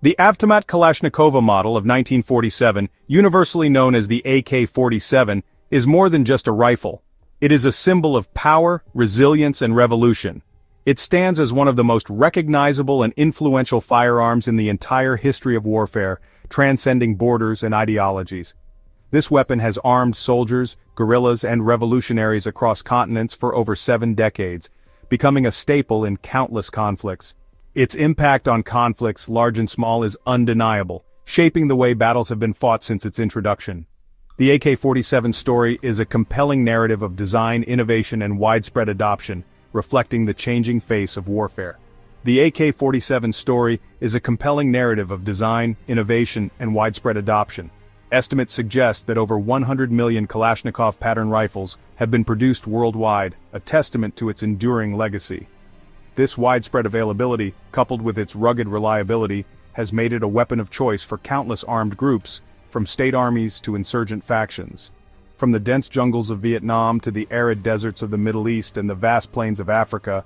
The Avtomat Kalashnikova model of 1947, universally known as the AK-47, is more than just a rifle. It is a symbol of power, resilience, and revolution. It stands as one of the most recognizable and influential firearms in the entire history of warfare, transcending borders and ideologies. This weapon has armed soldiers, guerrillas, and revolutionaries across continents for over 7 decades, becoming a staple in countless conflicts. Its impact on conflicts, large and small, is undeniable, shaping the way battles have been fought since its introduction. The AK-47 story is a compelling narrative of design, innovation, and widespread adoption, reflecting the changing face of warfare. The AK-47 story is a compelling narrative of design, innovation, and widespread adoption. Estimates suggest that over 100 million Kalashnikov pattern rifles have been produced worldwide, a testament to its enduring legacy. This widespread availability, coupled with its rugged reliability, has made it a weapon of choice for countless armed groups, from state armies to insurgent factions. From the dense jungles of Vietnam to the arid deserts of the Middle East and the vast plains of Africa,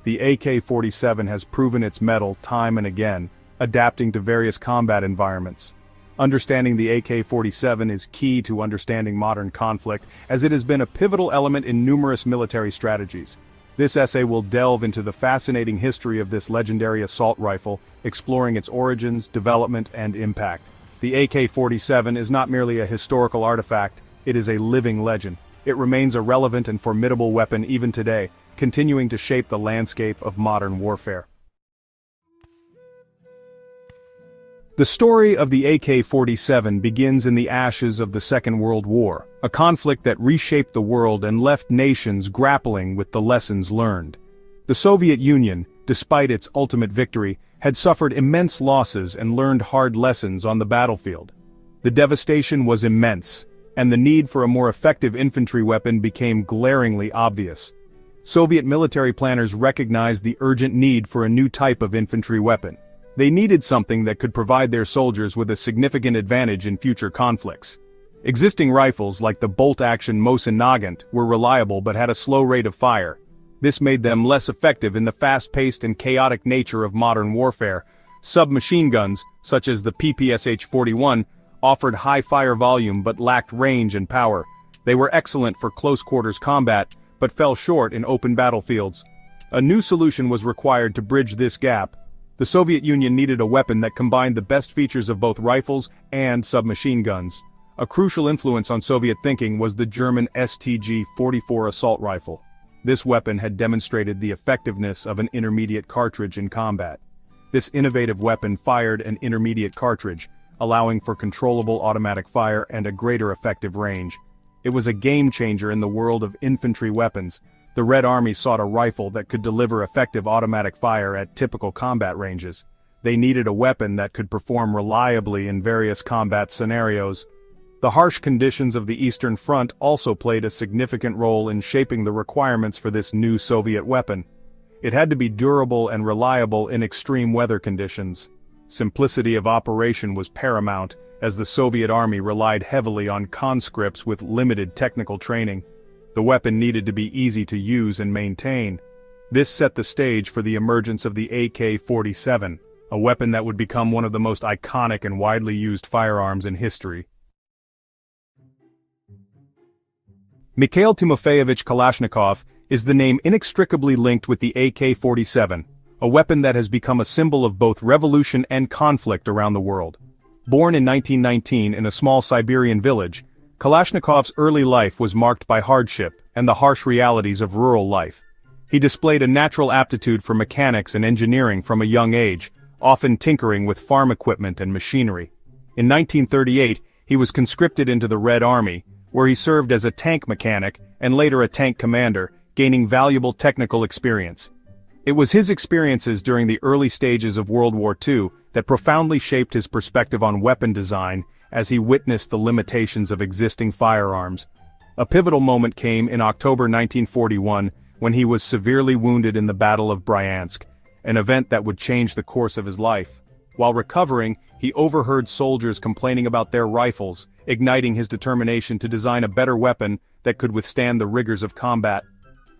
the AK-47 has proven its mettle time and again, adapting to various combat environments. Understanding the AK-47 is key to understanding modern conflict, as it has been a pivotal element in numerous military strategies. This essay will delve into the fascinating history of this legendary assault rifle, exploring its origins, development, and impact. The AK-47 is not merely a historical artifact, it is a living legend. It remains a relevant and formidable weapon even today, continuing to shape the landscape of modern warfare. The story of the AK-47 begins in the ashes of the Second World War, a conflict that reshaped the world and left nations grappling with the lessons learned. The Soviet Union, despite its ultimate victory, had suffered immense losses and learned hard lessons on the battlefield. The devastation was immense, and the need for a more effective infantry weapon became glaringly obvious. Soviet military planners recognized the urgent need for a new type of infantry weapon. They needed something that could provide their soldiers with a significant advantage in future conflicts. Existing rifles like the bolt-action Mosin Nagant were reliable but had a slow rate of fire. This made them less effective in the fast-paced and chaotic nature of modern warfare. Submachine guns, such as the PPSH-41, offered high fire volume but lacked range and power. They were excellent for close-quarters combat, but fell short in open battlefields. A new solution was required to bridge this gap. The Soviet Union needed a weapon that combined the best features of both rifles and submachine guns. A crucial influence on Soviet thinking was the German STG-44 assault rifle. This weapon had demonstrated the effectiveness of an intermediate cartridge in combat. This innovative weapon fired an intermediate cartridge, allowing for controllable automatic fire and a greater effective range. It was a game-changer in the world of infantry weapons. The Red Army sought a rifle that could deliver effective automatic fire at typical combat ranges. They needed a weapon that could perform reliably in various combat scenarios. The harsh conditions of the Eastern Front also played a significant role in shaping the requirements for this new Soviet weapon. It had to be durable and reliable in extreme weather conditions. Simplicity of operation was paramount, as the Soviet Army relied heavily on conscripts with limited technical training. The weapon needed to be easy to use and maintain. This set the stage for the emergence of the AK-47, a weapon that would become one of the most iconic and widely used firearms in history. Mikhail Timofeyevich Kalashnikov is the name inextricably linked with the AK-47, a weapon that has become a symbol of both revolution and conflict around the world. Born in 1919 in a small Siberian village, Kalashnikov's early life was marked by hardship and the harsh realities of rural life. He displayed a natural aptitude for mechanics and engineering from a young age, often tinkering with farm equipment and machinery. In 1938, he was conscripted into the Red Army, where he served as a tank mechanic and later a tank commander, gaining valuable technical experience. It was his experiences during the early stages of World War II that profoundly shaped his perspective on weapon design as he witnessed the limitations of existing firearms. A pivotal moment came in October 1941 when he was severely wounded in the Battle of Bryansk, an event that would change the course of his life. While recovering, he overheard soldiers complaining about their rifles, igniting his determination to design a better weapon that could withstand the rigors of combat.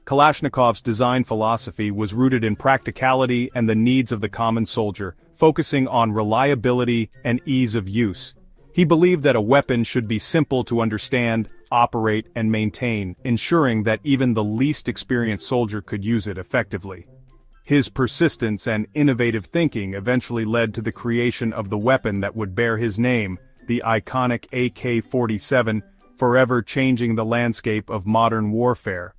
Kalashnikov's design philosophy was rooted in practicality and the needs of the common soldier, focusing on reliability and ease of use. He believed that a weapon should be simple to understand, operate, and maintain, ensuring that even the least experienced soldier could use it effectively. His persistence and innovative thinking eventually led to the creation of the weapon that would bear his name, the iconic AK-47, forever changing the landscape of modern warfare.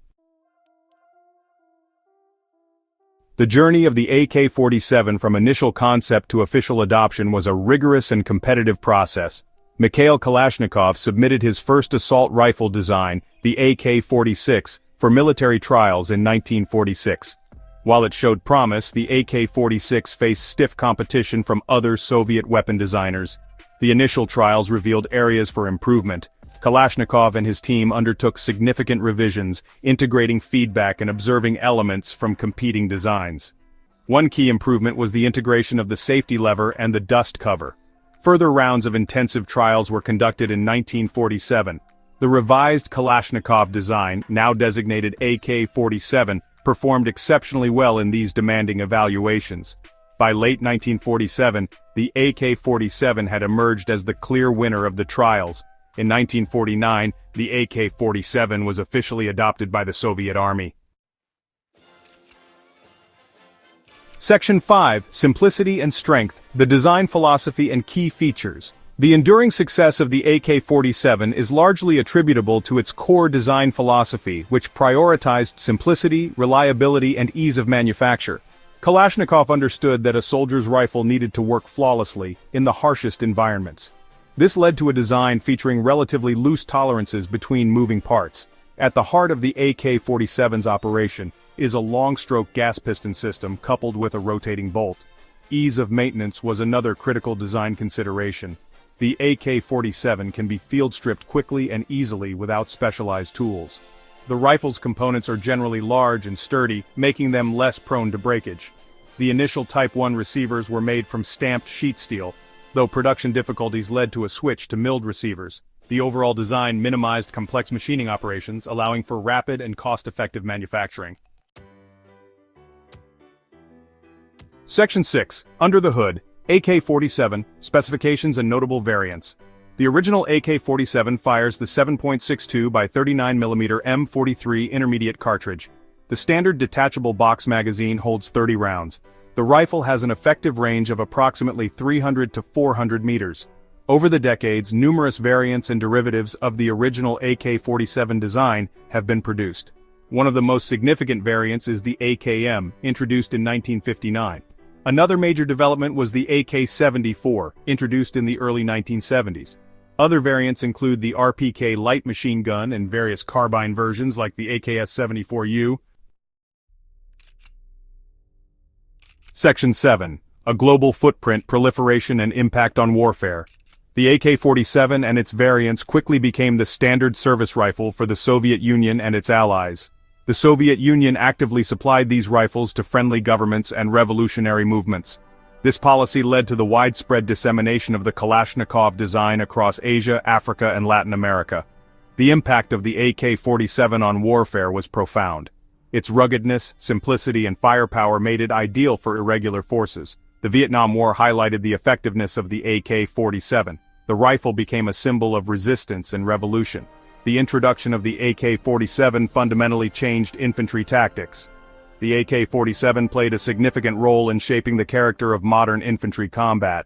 The journey of the AK-47 from initial concept to official adoption was a rigorous and competitive process. Mikhail Kalashnikov submitted his first assault rifle design, the AK-46, for military trials in 1946. While it showed promise, the AK-46 faced stiff competition from other Soviet weapon designers. The initial trials revealed areas for improvement. Kalashnikov and his team undertook significant revisions, integrating feedback and observing elements from competing designs. One key improvement was the integration of the safety lever and the dust cover. Further rounds of intensive trials were conducted in 1947. The revised Kalashnikov design, now designated AK-47, performed exceptionally well in these demanding evaluations. By late 1947, the AK-47 had emerged as the clear winner of the trials. In 1949, the AK-47 was officially adopted by the Soviet Army. Section 5. Simplicity and Strength, the Design Philosophy and Key Features. The enduring success of the AK-47 is largely attributable to its core design philosophy, which prioritized simplicity, reliability, and ease of manufacture. Kalashnikov understood that a soldier's rifle needed to work flawlessly in the harshest environments. This led to a design featuring relatively loose tolerances between moving parts. At the heart of the AK-47's operation is a long-stroke gas piston system coupled with a rotating bolt. Ease of maintenance was another critical design consideration. The AK-47 can be field-stripped quickly and easily without specialized tools. The rifle's components are generally large and sturdy, making them less prone to breakage. The initial Type 1 receivers were made from stamped sheet steel, though production difficulties led to a switch to milled receivers. The overall design minimized complex machining operations, allowing for rapid and cost-effective manufacturing. Section 6. Under the Hood, AK-47, Specifications and Notable Variants. The original AK-47 fires the 7.62 by 39mm M43 intermediate cartridge. The standard detachable box magazine holds 30 rounds. The rifle has an effective range of approximately 300 to 400 meters. Over the decades, numerous variants and derivatives of the original AK-47 design have been produced. One of the most significant variants is the AKM, introduced in 1959. Another major development was the AK-74, introduced in the early 1970s. Other variants include the RPK light machine gun and various carbine versions like the AKS-74U. Section 7. A Global Footprint, Proliferation and Impact on Warfare. The AK-47 and its variants quickly became the standard service rifle for the Soviet Union and its allies. The Soviet Union actively supplied these rifles to friendly governments and revolutionary movements. This policy led to the widespread dissemination of the Kalashnikov design across Asia, Africa, and Latin America. The impact of the AK-47 on warfare was profound. Its ruggedness, simplicity, and firepower made it ideal for irregular forces. The Vietnam War highlighted the effectiveness of the AK-47. The rifle became a symbol of resistance and revolution. The introduction of the AK-47 fundamentally changed infantry tactics. The AK-47 played a significant role in shaping the character of modern infantry combat.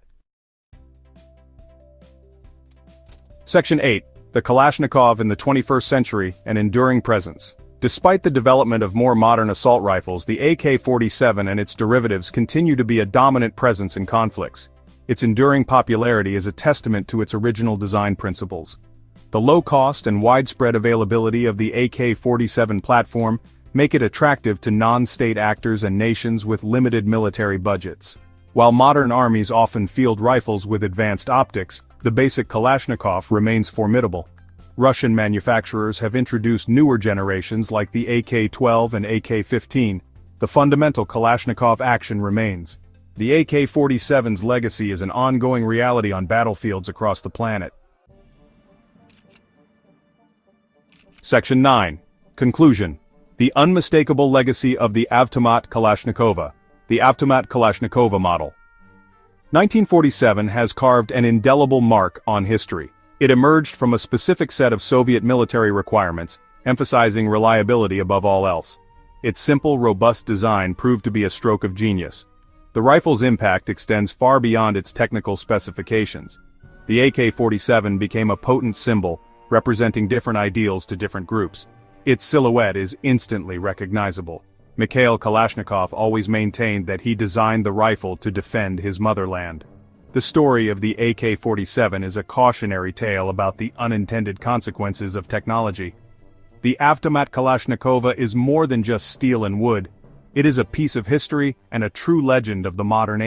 Section 8. The Kalashnikov in the 21st Century, an Enduring Presence. Despite the development of more modern assault rifles, the AK-47 and its derivatives continue to be a dominant presence in conflicts. Its enduring popularity is a testament to its original design principles. The low cost and widespread availability of the AK-47 platform make it attractive to non-state actors and nations with limited military budgets. While modern armies often field rifles with advanced optics, the basic Kalashnikov remains formidable. Russian manufacturers have introduced newer generations like the AK-12 and AK-15. The fundamental Kalashnikov action remains. The AK-47's legacy is an ongoing reality on battlefields across the planet. Section 9. Conclusion. The unmistakable legacy of the Avtomat Kalashnikova, the Avtomat Kalashnikova model. 1947 has carved an indelible mark on history. It emerged from a specific set of Soviet military requirements, emphasizing reliability above all else. Its simple, robust design proved to be a stroke of genius. The rifle's impact extends far beyond its technical specifications. The AK-47 became a potent symbol, representing different ideals to different groups. Its silhouette is instantly recognizable. Mikhail Kalashnikov always maintained that he designed the rifle to defend his motherland. The story of the AK-47 is a cautionary tale about the unintended consequences of technology. The Avtomat Kalashnikova is more than just steel and wood. It is a piece of history and a true legend of the modern age.